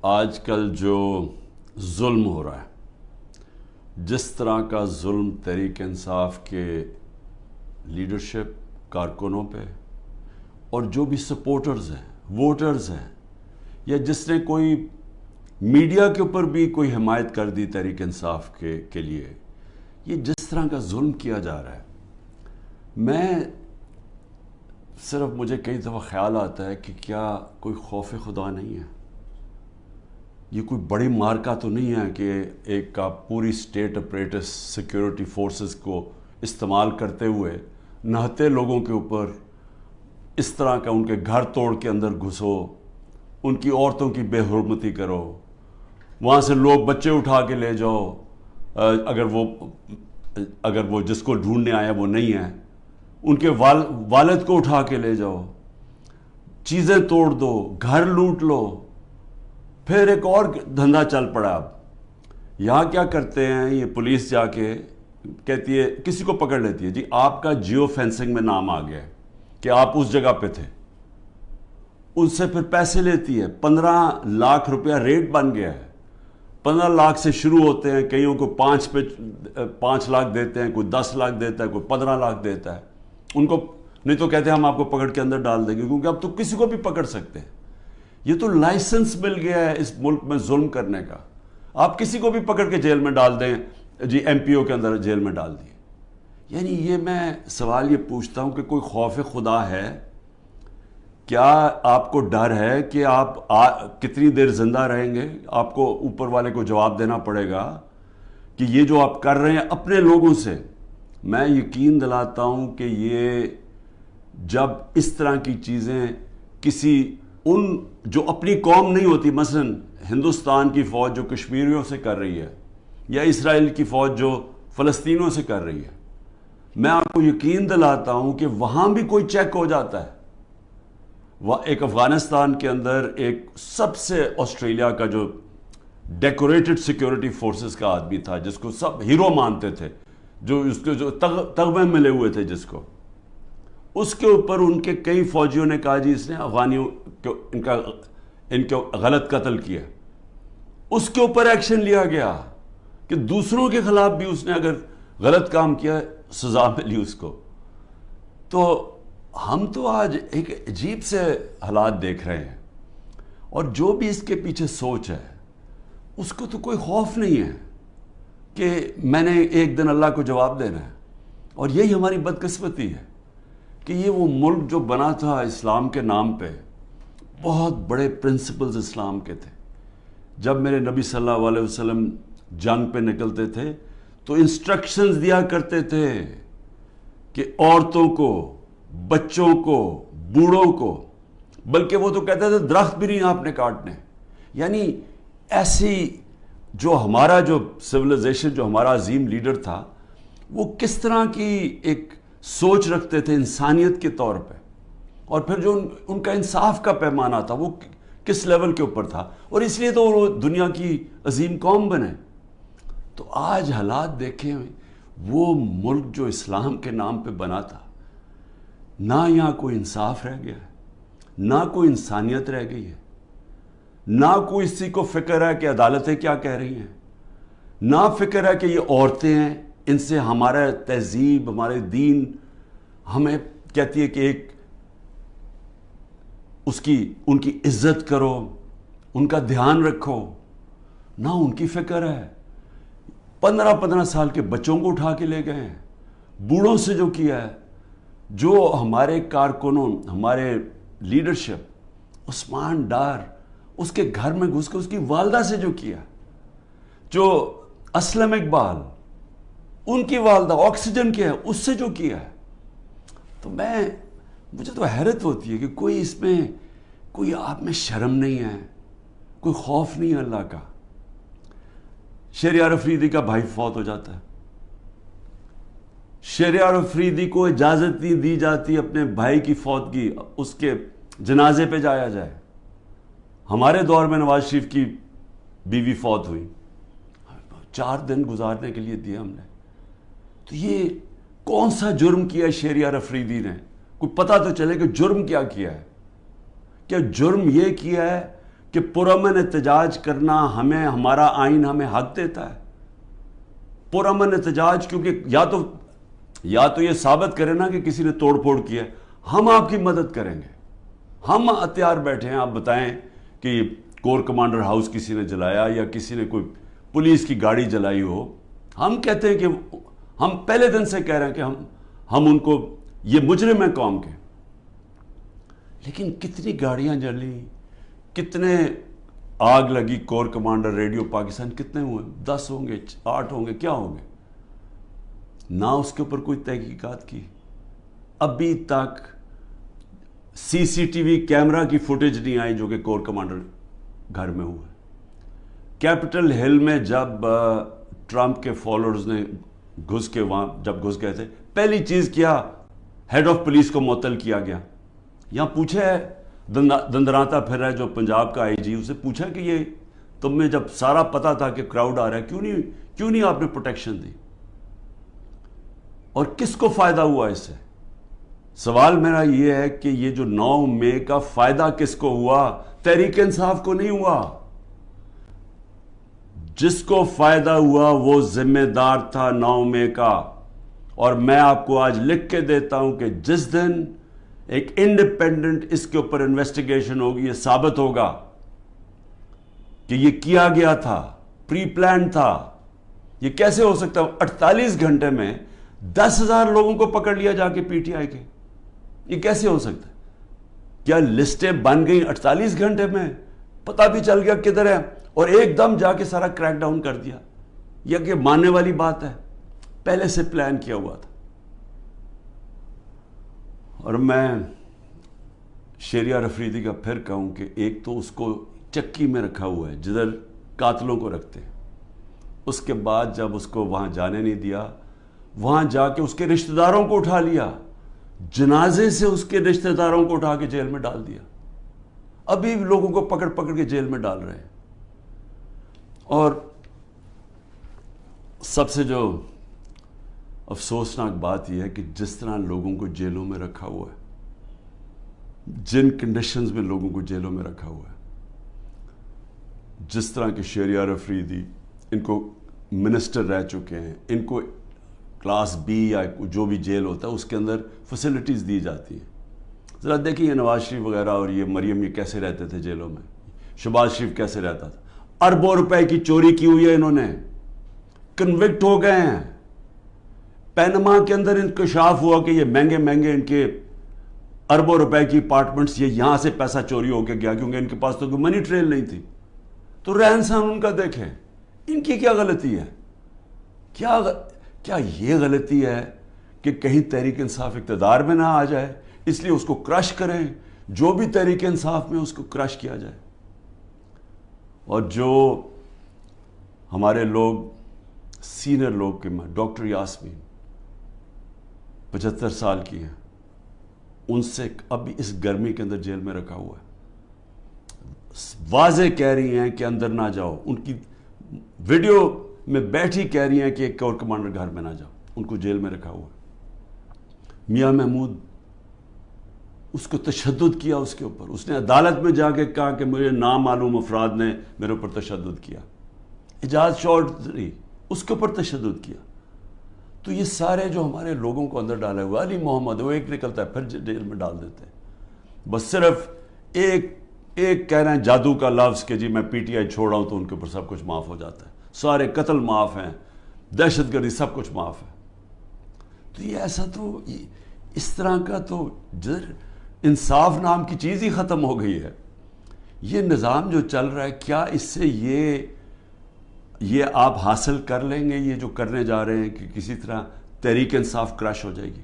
آج کل جو ظلم ہو رہا ہے، جس طرح کا ظلم تحریک انصاف کے لیڈرشپ کارکنوں پہ اور جو بھی سپورٹرز ہیں، ووٹرز ہیں، یا جس نے کوئی میڈیا کے اوپر بھی کوئی حمایت کر دی تحریک انصاف کے لیے، یہ جس طرح کا ظلم کیا جا رہا ہے، مجھے کئی دفعہ خیال آتا ہے کہ کیا کوئی خوف خدا نہیں ہے؟ یہ کوئی بڑی مارکا تو نہیں ہے کہ ایک کا پوری اسٹیٹ اپریٹس سیکیورٹی فورسز کو استعمال کرتے ہوئے نہتے لوگوں کے اوپر اس طرح کا ان کے گھر توڑ کے اندر گھسو، ان کی عورتوں کی بے حرمتی کرو، وہاں سے لوگ بچے اٹھا کے لے جاؤ، اگر وہ جس کو ڈھونڈنے آیا وہ نہیں ہے، ان کے والد کو اٹھا کے لے جاؤ، چیزیں توڑ دو، گھر لوٹ لو، پھر ایک اور دھندا چل پڑا۔ اب یہاں کیا کرتے ہیں، یہ پولیس جا کے کہتی ہے، کسی کو پکڑ لیتی ہے، جی آپ کا جیو فینسنگ میں نام آ گیا ہے کہ آپ اس جگہ پہ تھے، ان سے پھر پیسے لیتی ہے، 15 لاکھ روپیہ ریٹ بن گیا ہے، 15 لاکھ سے شروع ہوتے ہیں، کئیوں کو 5 لاکھ دیتے ہیں، کوئی 10 لاکھ دیتا ہے، کوئی 15 لاکھ دیتا ہے، ان کو نہیں تو کہتے ہیں ہم آپ کو پکڑ کے اندر ڈال دیں گے، کیونکہ اب تو کسی کو بھی پکڑ سکتے ہیں۔ یہ تو لائسنس مل گیا ہے اس ملک میں ظلم کرنے کا، آپ کسی کو بھی پکڑ کے جیل میں ڈال دیں، جی ایم پی او کے اندر جیل میں ڈال دیے۔ یعنی یہ میں سوال یہ پوچھتا ہوں کہ کوئی خوف خدا ہے؟ کیا آپ کو ڈر ہے کہ آپ کتنی دیر زندہ رہیں گے؟ آپ کو اوپر والے کو جواب دینا پڑے گا کہ یہ جو آپ کر رہے ہیں اپنے لوگوں سے، میں یقین دلاتا ہوں کہ یہ جب اس طرح کی چیزیں کسی ان جو اپنی قوم نہیں ہوتی، مثلا ہندوستان کی فوج جو کشمیریوں سے کر رہی ہے، یا اسرائیل کی فوج جو فلسطینیوں سے کر رہی ہے، میں آپ کو یقین دلاتا ہوں کہ وہاں بھی کوئی چیک ہو جاتا ہے۔ ایک افغانستان کے اندر ایک سب سے آسٹریلیا کا جو ڈیکوریٹڈ سیکیورٹی فورسز کا آدمی تھا، جس کو سب ہیرو مانتے تھے، جو اس کے جو تغمے ملے ہوئے تھے، جس کو اس کے اوپر ان کے کئی فوجیوں نے کہا جی اس نے افغانیوں ان کو غلط قتل کیا، اس کے اوپر ایکشن لیا گیا کہ دوسروں کے خلاف بھی اس نے اگر غلط کام کیا سزا ملی اس کو۔ تو ہم تو آج ایک عجیب سے حالات دیکھ رہے ہیں، اور جو بھی اس کے پیچھے سوچ ہے اس کو تو کوئی خوف نہیں ہے کہ میں نے ایک دن اللہ کو جواب دینا ہے۔ اور یہی ہماری بدقسمتی ہے کہ یہ وہ ملک جو بنا تھا اسلام کے نام پہ، بہت بڑے پرنسپلز اسلام کے تھے۔ جب میرے نبی صلی اللہ علیہ وسلم جنگ پہ نکلتے تھے تو انسٹرکشنز دیا کرتے تھے کہ عورتوں کو، بچوں کو، بوڑھوں کو، بلکہ وہ تو کہتے تھے درخت بھی نہیں آپ نے کاٹنے۔ یعنی ایسی جو ہمارا جو سویلائزیشن، جو ہمارا عظیم لیڈر تھا، وہ کس طرح کی ایک سوچ رکھتے تھے انسانیت کے طور پہ، اور پھر جو ان کا انصاف کا پیمانہ تھا وہ کس لیول کے اوپر تھا، اور اس لیے تو وہ دنیا کی عظیم قوم بنے۔ تو آج حالات دیکھیں، وہ ملک جو اسلام کے نام پہ بنا تھا، نہ یہاں کوئی انصاف رہ گیا ہے، نہ کوئی انسانیت رہ گئی ہے، نہ کوئی اسی کو فکر ہے کہ عدالتیں کیا کہہ رہی ہیں، نہ فکر ہے کہ یہ عورتیں ہیں، ان سے ہمارا تہذیب، ہمارے دین ہمیں کہتی ہے کہ ایک ان کی عزت کرو، ان کا دھیان رکھو، نہ ان کی فکر ہے۔ 15 سال کے بچوں کو اٹھا کے لے گئے ہیں، بوڑھوں سے جو کیا ہے، جو ہمارے کارکنوں، ہمارے لیڈرشپ، عثمان ڈار، اس کے گھر میں گھس کے اس کی والدہ سے جو کیا، جو اسلم اقبال، ان کی والدہ آکسیجن کیا ہے، اس سے جو کیا ہے، تو مجھے تو حیرت ہوتی ہے کہ کوئی اس میں، کوئی آپ میں شرم نہیں ہے، کوئی خوف نہیں ہے اللہ کا۔ شہریار افریدی کا بھائی فوت ہو جاتا ہے، شہریار افریدی کو اجازت نہیں دی جاتی اپنے بھائی کی فوتگی، اس کے جنازے پہ جایا جائے۔ ہمارے دور میں نواز شریف کی بیوی فوت ہوئی، 4 دن گزارنے کے لیے دیے ہم نے۔ تو یہ کون سا جرم کیا ہے شہریار افریدی نے؟ کوئی پتہ تو چلے کہ جرم کیا ہے؟ کیا جرم یہ کیا ہے کہ پرامن احتجاج کرنا ہمیں ہمارا آئین ہمیں حق دیتا ہے. پرامن احتجاج کیونکہ یا تو یہ ثابت کرے نا کہ کسی نے توڑ پھوڑ کیا ہے, ہم آپ کی مدد کریں گے. ہم ہتھیار بیٹھے ہیں, آپ بتائیں کہ کور کمانڈر ہاؤس کسی نے جلایا یا کسی نے کوئی پولیس کی گاڑی جلائی ہو, ہم کہتے ہیں کہ ہم پہلے دن سے کہہ رہے ہیں کہ ہم ان کو, یہ مجرم ہیں قوم کے. لیکن کتنی گاڑیاں جلی, کتنے آگ لگی, کور کمانڈر ریڈیو پاکستان کتنے ہوئے, 10 ہوں گے, 8 ہوں گے, کیا ہوں گے؟ نہ اس کے اوپر کوئی تحقیقات کی. ابھی تک سی سی ٹی وی کیمرہ کی فوٹیج نہیں آئی جو کہ کور کمانڈر گھر میں ہوا. کیپٹل ہل میں جب ٹرمپ کے فالوورز نے گھس کے وہاں جب گھس گئے تھے, پہلی چیز کیا, ہیڈ آف پولیس کو معطل کیا گیا. یہاں پوچھا ہے دندراتا پھر رہا ہے جو پنجاب کا آئی جی, اسے پوچھا کہ یہ تمہیں جب سارا پتا تھا کہ کراؤڈ آ رہا ہے کیوں نہیں آپ نے پروٹیکشن دی, اور کس کو فائدہ ہوا اس سے؟ سوال میرا یہ ہے کہ یہ جو 9 مئی کا فائدہ کس کو ہوا؟ تحریک انصاف کو نہیں ہوا. جس کو فائدہ ہوا وہ ذمہ دار تھا 9 مئی کا. اور میں آپ کو آج لکھ کے دیتا ہوں کہ جس دن ایک انڈیپینڈنٹ اس کے اوپر انویسٹیگیشن ہوگی, یہ ثابت ہوگا کہ یہ کیا گیا تھا, پری پلان تھا. یہ کیسے ہو سکتا ہے 48 گھنٹے میں 10,000 لوگوں کو پکڑ لیا جا کے پی ٹی آئی کے؟ یہ کیسے ہو سکتا ہے؟ کیا لسٹیں بن گئیں 48 گھنٹے میں؟ پتہ بھی چل گیا کدھر ہے, اور ایک دم جا کے سارا کریک ڈاؤن کر دیا؟ یہ کہ ماننے والی بات ہے؟ پہلے سے پلان کیا ہوا تھا. اور میں شہریار افریدی کا پھر کہوں کہ ایک تو اس کو چکی میں رکھا ہوا ہے جدھر قاتلوں کو رکھتے ہیں, اس کے بعد جب اس کو وہاں جانے نہیں دیا, وہاں جا کے اس کے رشتہ داروں کو اٹھا لیا, جنازے سے اس کے رشتہ داروں کو اٹھا کے جیل میں ڈال دیا. ابھی لوگوں کو پکڑ پکڑ کے جیل میں ڈال رہے ہیں. اور سب سے جو افسوسناک بات یہ ہے کہ جس طرح لوگوں کو جیلوں میں رکھا ہوا ہے, جن کنڈیشنز میں لوگوں کو جیلوں میں رکھا ہوا ہے, جس طرح کے شہریار افریدی, ان کو منسٹر رہ چکے ہیں, ان کو کلاس بی یا جو بھی جیل ہوتا ہے اس کے اندر فیسلٹیز دی جاتی ہیں. ذرا دیکھیں یہ نواز شریف وغیرہ اور یہ مریم یہ کیسے رہتے تھے جیلوں میں, شہباز شریف کیسے رہتا تھا. اربوں روپے کی چوری کی ہوئی ہے انہوں نے, کنوکٹ ہو گئے ہیں. پینما کے اندر انکشاف ہوا کہ یہ مہنگے ان کے اربوں روپے کی اپارٹمنٹس, یہ یہاں سے پیسہ چوری ہو کے گیا کیونکہ ان کے پاس تو کوئی منی ٹریل نہیں تھی. تو رہن سہن ان کا دیکھیں, ان کی کیا غلطی ہے؟ کیا یہ غلطی ہے کہ کہیں تحریک انصاف اقتدار میں نہ آ جائے اس لیے اس کو کرش کریں؟ جو بھی تحریک انصاف میں اس کو کرش کیا جائے. اور جو ہمارے لوگ سینئر لوگ کے میں, ڈاکٹر یاسمین 75 سال کی ہیں, ان سے ابھی اس گرمی کے اندر جیل میں رکھا ہوا ہے. واضح کہہ رہی ہیں کہ اندر نہ جاؤ, ان کی ویڈیو میں بیٹھی کہہ رہی ہیں کہ ایک کور کمانڈر گھر میں نہ جاؤ, ان کو جیل میں رکھا ہوا ہے. میاں محمود, اس کو تشدد کیا اس کے اوپر, اس نے عدالت میں جا کے کہا کہ مجھے نامعلوم افراد نے میرے اوپر تشدد کیا. اعجاز چودھری, اس کے اوپر تشدد کیا. تو یہ سارے جو ہمارے لوگوں کو اندر ڈالے ہوئے, علی محمد وہ ایک نکلتا ہے پھر جیل میں ڈال دیتے ہیں. بس صرف ایک کہہ رہے ہیں جادو کا لفظ کہ جی میں پی ٹی آئی چھوڑ رہا ہوں تو ان کے اوپر سب کچھ معاف ہو جاتا ہے, سارے قتل معاف ہیں, دہشت گردی سب کچھ معاف ہے. تو یہ ایسا تو اس طرح کا تو انصاف نام کی چیز ہی ختم ہو گئی ہے. یہ نظام جو چل رہا ہے, کیا اس سے یہ آپ حاصل کر لیں گے یہ جو کرنے جا رہے ہیں کہ کسی طرح تحریک انصاف کرش ہو جائے گی؟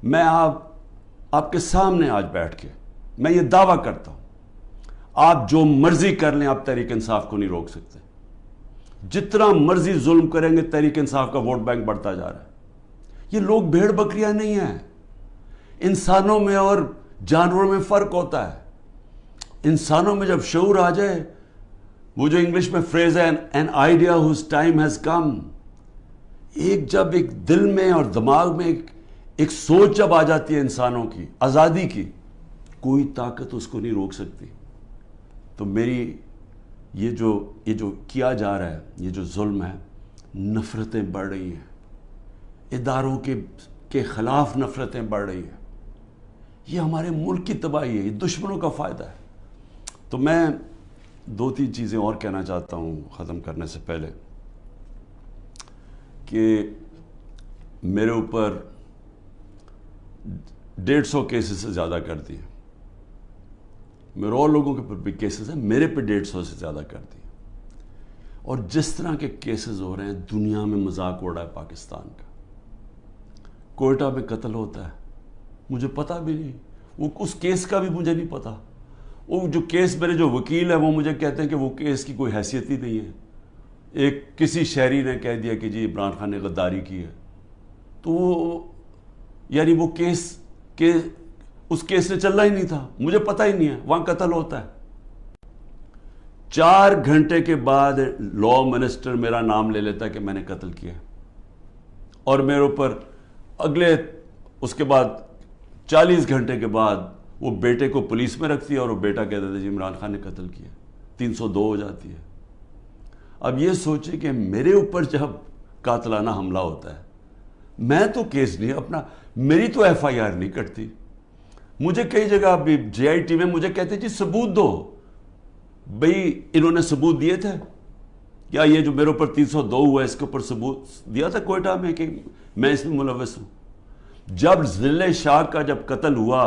میں آپ کے سامنے آج بیٹھ کے میں یہ دعویٰ کرتا ہوں, آپ جو مرضی کر لیں آپ تحریک انصاف کو نہیں روک سکتے. جتنا مرضی ظلم کریں گے تحریک انصاف کا ووٹ بینک بڑھتا جا رہا ہے. یہ لوگ بھیڑ بکریاں نہیں ہیں. انسانوں میں اور جانوروں میں فرق ہوتا ہے. انسانوں میں جب شعور آ جائے, وہ جو انگلش میں فریز ہے an idea whose time has come, جب ایک دل میں اور دماغ میں ایک سوچ جب آ جاتی ہے انسانوں کی آزادی کی, کوئی طاقت اس کو نہیں روک سکتی. تو میری یہ جو کیا جا رہا ہے، یہ جو ظلم ہے، نفرتیں بڑھ رہی ہیں، اداروں کے خلاف نفرتیں بڑھ رہی ہیں، یہ ہمارے ملک کی تباہی ہے، یہ دشمنوں کا فائدہ ہے۔ تو میں 2-3 چیزیں اور کہنا چاہتا ہوں ختم کرنے سے پہلے، کہ میرے اوپر 150 کیسز سے زیادہ کر دیے، میرے اور لوگوں کے اوپر بھی کیسز ہیں، میرے پہ 150 سے زیادہ کر دیے، اور جس طرح کے کیسز ہو رہے ہیں دنیا میں مذاق اڑا ہے پاکستان کا۔ کوئٹہ میں قتل ہوتا ہے، مجھے پتہ بھی نہیں، وہ اس کیس کا بھی مجھے نہیں پتہ، وہ جو کیس میرے جو وکیل ہے وہ مجھے کہتے ہیں کہ وہ کیس کی کوئی حیثیت ہی نہیں ہے، ایک کسی شہری نے کہہ دیا کہ جی عمران خان نے غداری کی ہے، تو وہ یعنی وہ کیس اس کیس نے چلنا ہی نہیں تھا، مجھے پتہ ہی نہیں ہے، وہاں قتل ہوتا ہے۔ 4 گھنٹے کے بعد لا منسٹر میرا نام لے لیتا ہے کہ میں نے قتل کیا، اور میرے اوپر اس کے بعد 40 گھنٹے کے بعد وہ بیٹے کو پولیس میں رکھتی ہے، اور وہ بیٹا کہتا ہے جی عمران خان نے قتل کیا، 302 ہو جاتی ہے۔ اب یہ سوچے کہ میرے اوپر جب قاتلانہ حملہ ہوتا ہے، میں تو کیس نہیں میری تو ایف آئی آر نہیں کٹتی، مجھے کئی جگہ ابھی جے آئی ٹی میں مجھے کہتے جی ثبوت دو، بھئی انہوں نے ثبوت دیے تھے کیا؟ یہ جو میرے اوپر 302 ہوا ہے اس کے اوپر ثبوت دیا تھا کوئٹہ میں کہ میں اس میں ملوث ہوں؟ جب ذلِ شاہ کا جب قتل ہوا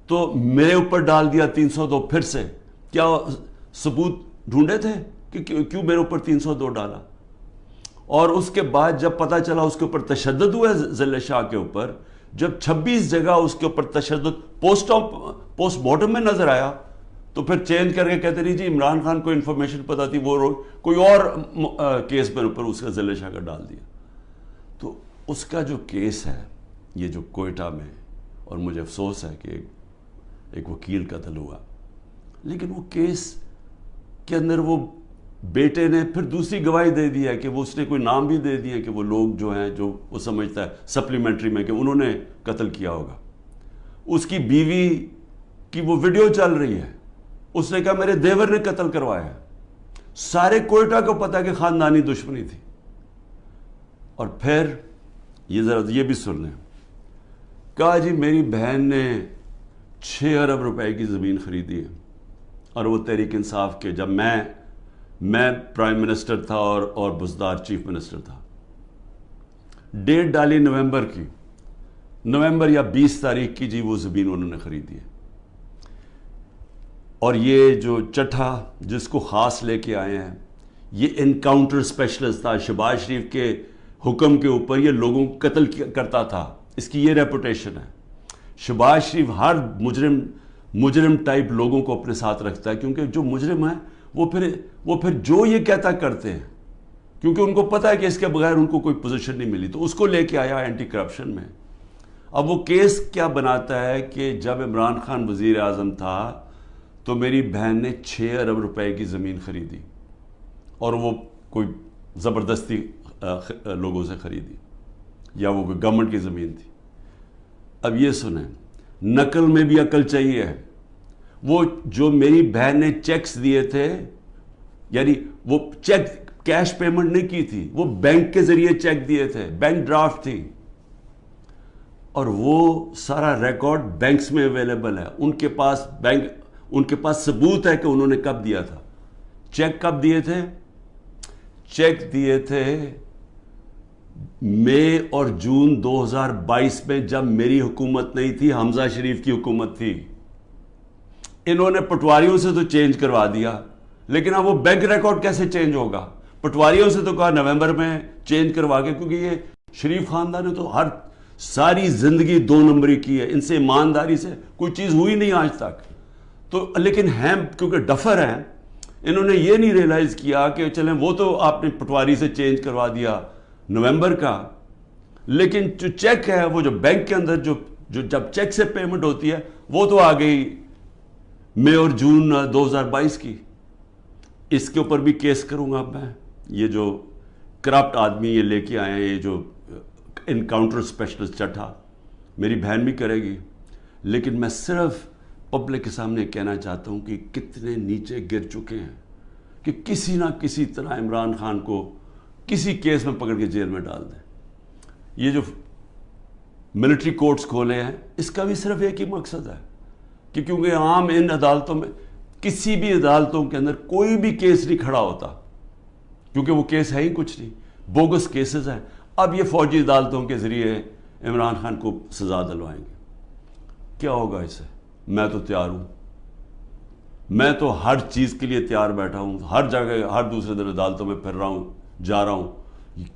تو میرے اوپر ڈال دیا 302 پھر سے، کیا ثبوت ڈھونڈے تھے کہ کیوں میرے اوپر 302 ڈالا؟ اور اس کے بعد جب پتہ چلا اس کے اوپر تشدد ہوا ہے ذلِ شاہ کے اوپر، جب 26 جگہ اس کے اوپر تشدد پوسٹ مارٹم میں نظر آیا، تو پھر چینج کر کے کہتے نہیں جی عمران خان کو انفارمیشن پتہ تھی، وہ کوئی اور کیس میرے اوپر اس کا ذلِ شاہ کا ڈال دیا۔ تو اس کا جو کیس ہے یہ جو کوئٹہ میں، اور مجھے افسوس ہے کہ ایک وکیل قتل ہوا، لیکن وہ کیس کے اندر وہ بیٹے نے پھر دوسری گواہی دے دی ہے کہ وہ اس نے کوئی نام بھی دے دیے کہ وہ لوگ جو ہیں جو وہ سمجھتا ہے سپلیمنٹری میں کہ انہوں نے قتل کیا ہوگا۔ اس کی بیوی کی وہ ویڈیو چل رہی ہے، اس نے کہا میرے دیور نے قتل کروایا ہے، سارے کوئٹہ کو پتا کہ خاندانی دشمنی تھی۔ اور پھر یہ ذرا یہ بھی سن لیں، کہا جی میری بہن نے 6 ارب روپے کی زمین خریدی ہے، اور وہ تحریک انصاف کے جب میں پرائم منسٹر تھا اور بزدار چیف منسٹر تھا، ڈیٹ ڈالی نومبر یا 20 تاریخ کی، جی وہ زمین انہوں نے خریدی ہے۔ اور یہ جو چٹھا جس کو خاص لے کے آئے ہیں، یہ انکاؤنٹر اسپیشلسٹ تھا، شہباز شریف کے حکم کے اوپر یہ لوگوں کو قتل کرتا تھا، اس کی یہ ریپوٹیشن ہے۔ شہباز شریف ہر مجرم ٹائپ لوگوں کو اپنے ساتھ رکھتا ہے، کیونکہ جو مجرم ہیں وہ پھر جو یہ کہتا کرتے ہیں، کیونکہ ان کو پتہ ہے کہ اس کے بغیر ان کو کوئی پوزیشن نہیں ملی، تو اس کو لے کے آیا اینٹی کرپشن میں۔ اب وہ کیس کیا بناتا ہے کہ جب عمران خان وزیر اعظم تھا تو میری بہن نے 6 ارب روپے کی زمین خریدی، اور وہ کوئی زبردستی لوگوں سے خریدی، یا وہ گورنمنٹ کی زمین تھی۔ اب یہ سنیں، نقل میں بھی عقل چاہیے۔ وہ جو میری بہن نے چیکس دیے تھے، یعنی وہ چیک کیش پیمنٹ نہیں کی تھی، وہ بینک کے ذریعے چیک دیے تھے، بینک ڈرافٹ تھی، اور وہ سارا ریکارڈ بینکس میں اویلیبل ہے، ان کے پاس ثبوت ہے کہ انہوں نے کب دیا تھا۔ چیک کب دیے تھے؟ چیک دیے تھے مئی اور جون 2022 میں، جب میری حکومت نہیں تھی، حمزہ شریف کی حکومت تھی۔ انہوں نے پٹواریوں سے تو چینج کروا دیا، لیکن اب وہ بینک ریکارڈ کیسے چینج ہوگا؟ پٹواریوں سے تو کہا نومبر میں چینج کروا کے، کیونکہ یہ شریف خاندان نے تو ساری زندگی 2 نمبری کی ہے، ان سے ایمانداری سے کوئی چیز ہوئی نہیں آج تک۔ تو لیکن ہیں کیونکہ ڈفر ہیں، انہوں نے یہ نہیں ریلائز کیا کہ چلیں وہ تو آپ نے پٹواری سے چینج کروا دیا نومبر کا، لیکن جو چیک ہے وہ جو بینک کے اندر جو جب چیک سے پیمنٹ ہوتی ہے وہ تو آ گئی مئی اور جون 2022 کی۔ اس کے اوپر بھی کیس کروں گا میں۔ یہ جو کرپٹ آدمی یہ لے کے آئے ہیں، یہ جو انکاؤنٹر اسپیشلسٹ چٹھا، میری بہن بھی کرے گی، لیکن میں صرف پبلک کے سامنے کہنا چاہتا ہوں کہ کتنے نیچے گر چکے ہیں کہ کسی نہ کسی طرح عمران خان کو کسی کیس میں پکڑ کے جیل میں ڈال دیں. یہ جو ملٹری کورٹس کھولے ہیں اس کا بھی صرف ایک ہی مقصد ہے کہ کیونکہ عام ان عدالتوں میں کسی بھی عدالتوں کے اندر کوئی بھی کیس نہیں کھڑا ہوتا کیونکہ وہ کیس ہے ہی کچھ نہیں, بوگس کیسز ہیں. اب یہ فوجی عدالتوں کے ذریعے عمران خان کو سزا دلوائیں گے. کیا ہوگا اس سے؟ میں تو تیار ہوں, میں تو ہر چیز کے لیے تیار بیٹھا ہوں, ہر جگہ ہر دوسرے دن عدالتوں میں پھر رہا ہوں, جا رہا ہوں.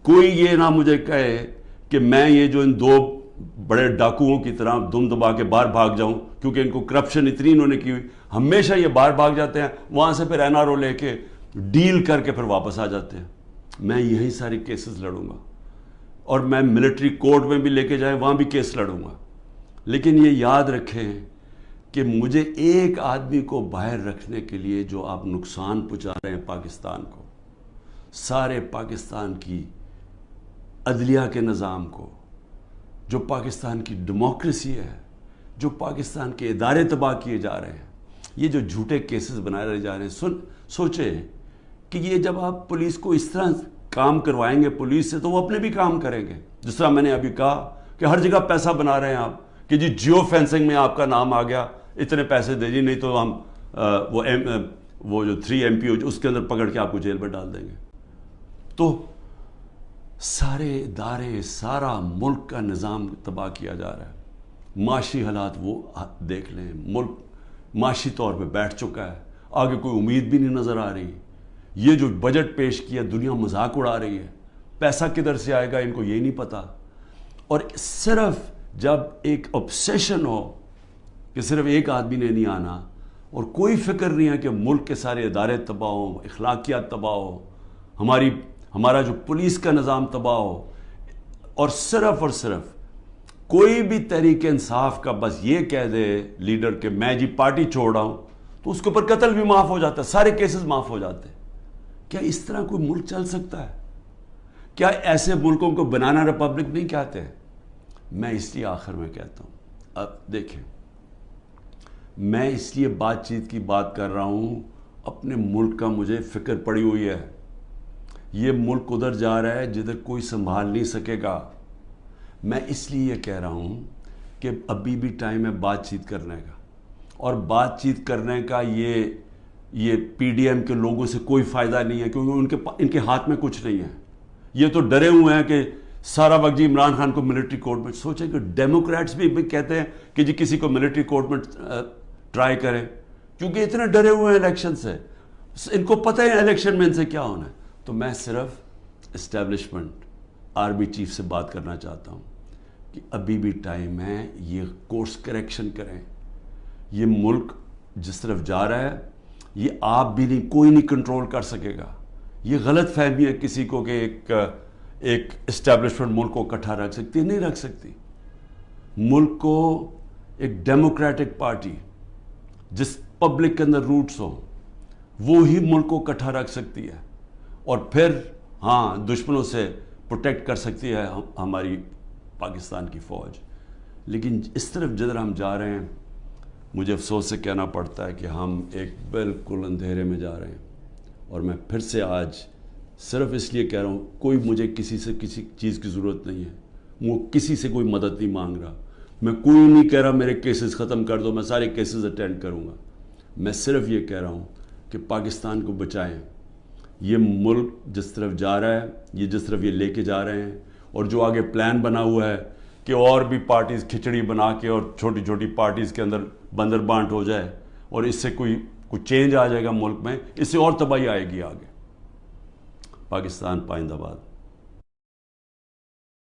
کوئی یہ نہ مجھے کہے کہ میں یہ جو ان دو بڑے ڈاکوؤں کی طرح دم دبا کے باہر بھاگ جاؤں, کیونکہ ان کو کرپشن اتنی انہوں نے کی ہوئی, ہمیشہ یہ باہر بھاگ جاتے ہیں, وہاں سے پھر NRO لے کے ڈیل کر کے پھر واپس آ جاتے ہیں. میں یہی ساری کیسز لڑوں گا اور میں ملٹری کورٹ میں بھی لے کے جائیں وہاں بھی کیس لڑوں گا. لیکن یہ یاد رکھیں کہ مجھے ایک آدمی کو باہر رکھنے کے لیے جو آپ نقصان پہنچا رہے ہیں پاکستان کو, سارے پاکستان کی عدلیہ کے نظام کو, جو پاکستان کی ڈیموکریسی ہے, جو پاکستان کے ادارے تباہ کیے جا رہے ہیں, یہ جو جھوٹے کیسز بنائے رہے جا رہے ہیں. سوچیں کہ یہ جب آپ پولیس کو اس طرح کام کروائیں گے پولیس سے تو وہ اپنے بھی کام کریں گے. جس طرح میں نے ابھی کہا کہ ہر جگہ پیسہ بنا رہے ہیں آپ کہ جی جیو فینسنگ میں آپ کا نام آ گیا, اتنے پیسے دے جی, نہیں تو ہم وہ جو 3 MP اس کے اندر پکڑ کے آپ کو جیل میں ڈال دیں گے. تو سارے ادارے, سارا ملک کا نظام تباہ کیا جا رہا ہے. معاشی حالات وہ دیکھ لیں, ملک معاشی طور پہ بیٹھ چکا ہے, آگے کوئی امید بھی نہیں نظر آ رہی. یہ جو بجٹ پیش کیا دنیا مذاق اڑا رہی ہے, پیسہ کدھر سے آئے گا ان کو یہ نہیں پتا. اور صرف جب ایک obsession ہو کہ صرف ایک آدمی نے نہیں آنا اور کوئی فکر نہیں ہے کہ ملک کے سارے ادارے تباہ ہو, اخلاقیات تباہ ہو, ہمارا جو پولیس کا نظام تباہ ہو, اور صرف کوئی بھی تحریک انصاف کا بس یہ کہہ دے لیڈر کہ میں جی پارٹی چھوڑ رہا ہوں, تو اس کے اوپر قتل بھی معاف ہو جاتا ہے, سارے کیسز معاف ہو جاتے ہیں. کیا اس طرح کوئی ملک چل سکتا ہے؟ کیا ایسے ملکوں کو بنانا ریپبلک نہیں کہتے ہیں؟ میں اس لیے آخر میں کہتا ہوں, اب دیکھیں, میں اس لیے بات چیت کی بات کر رہا ہوں, اپنے ملک کا مجھے فکر پڑی ہوئی ہے. یہ ملک ادھر جا رہا ہے جدھر کوئی سنبھال نہیں سکے گا. میں اس لیے یہ کہہ رہا ہوں کہ ابھی بھی ٹائم ہے بات چیت کرنے کا, اور بات چیت کرنے کا یہ PDM کے لوگوں سے کوئی فائدہ نہیں ہے, کیونکہ ان کے ہاتھ میں کچھ نہیں ہے. یہ تو ڈرے ہوئے ہیں کہ سارا وقت جی عمران خان کو ملٹری کورٹ میں. سوچیں کہ ڈیموکریٹس بھی کہتے ہیں کہ جی کسی کو ملٹری کورٹ میں ٹرائی کریں, کیونکہ اتنے ڈرے ہوئے ہیں الیکشن سے, ان کو پتہ ہے الیکشن میں ان سے کیا ہونا ہے. تو میں صرف اسٹیبلشمنٹ آرمی چیف سے بات کرنا چاہتا ہوں کہ ابھی بھی ٹائم ہے, یہ کورس کریکشن کریں. یہ ملک جس طرف جا رہا ہے یہ آپ بھی نہیں, کوئی نہیں کنٹرول کر سکے گا. یہ غلط فہمی ہے کسی کو کہ ایک اسٹیبلشمنٹ ملک کو اکٹھا رکھ سکتی ہے, نہیں رکھ سکتی. ملک کو ایک ڈیموکریٹک پارٹی جس پبلک کے اندر روٹس ہوں وہ ہی ملک کو اکٹھا رکھ سکتی ہے, اور پھر ہاں دشمنوں سے پروٹیکٹ کر سکتی ہے ہماری پاکستان کی فوج. لیکن اس طرف جدھر ہم جا رہے ہیں مجھے افسوس سے کہنا پڑتا ہے کہ ہم ایک بالکل اندھیرے میں جا رہے ہیں. اور میں پھر سے آج صرف اس لیے کہہ رہا ہوں, کوئی مجھے کسی سے کسی چیز کی ضرورت نہیں ہے, وہ کسی سے کوئی مدد نہیں مانگ رہا, میں کوئی نہیں کہہ رہا میرے کیسز ختم کر دو, میں سارے کیسز اٹینڈ کروں گا. میں صرف یہ کہہ رہا ہوں کہ پاکستان کو بچائیں. یہ ملک جس طرف جا رہا ہے, یہ جس طرف یہ لے کے جا رہے ہیں, اور جو آگے پلان بنا ہوا ہے کہ اور بھی پارٹیز کھچڑی بنا کے اور چھوٹی چھوٹی پارٹیز کے اندر بندر بانٹ ہو جائے, اور اس سے کوئی چینج آ جائے گا ملک میں, اس سے اور تباہی آئے گی آگے. پاکستان پائندہ باد.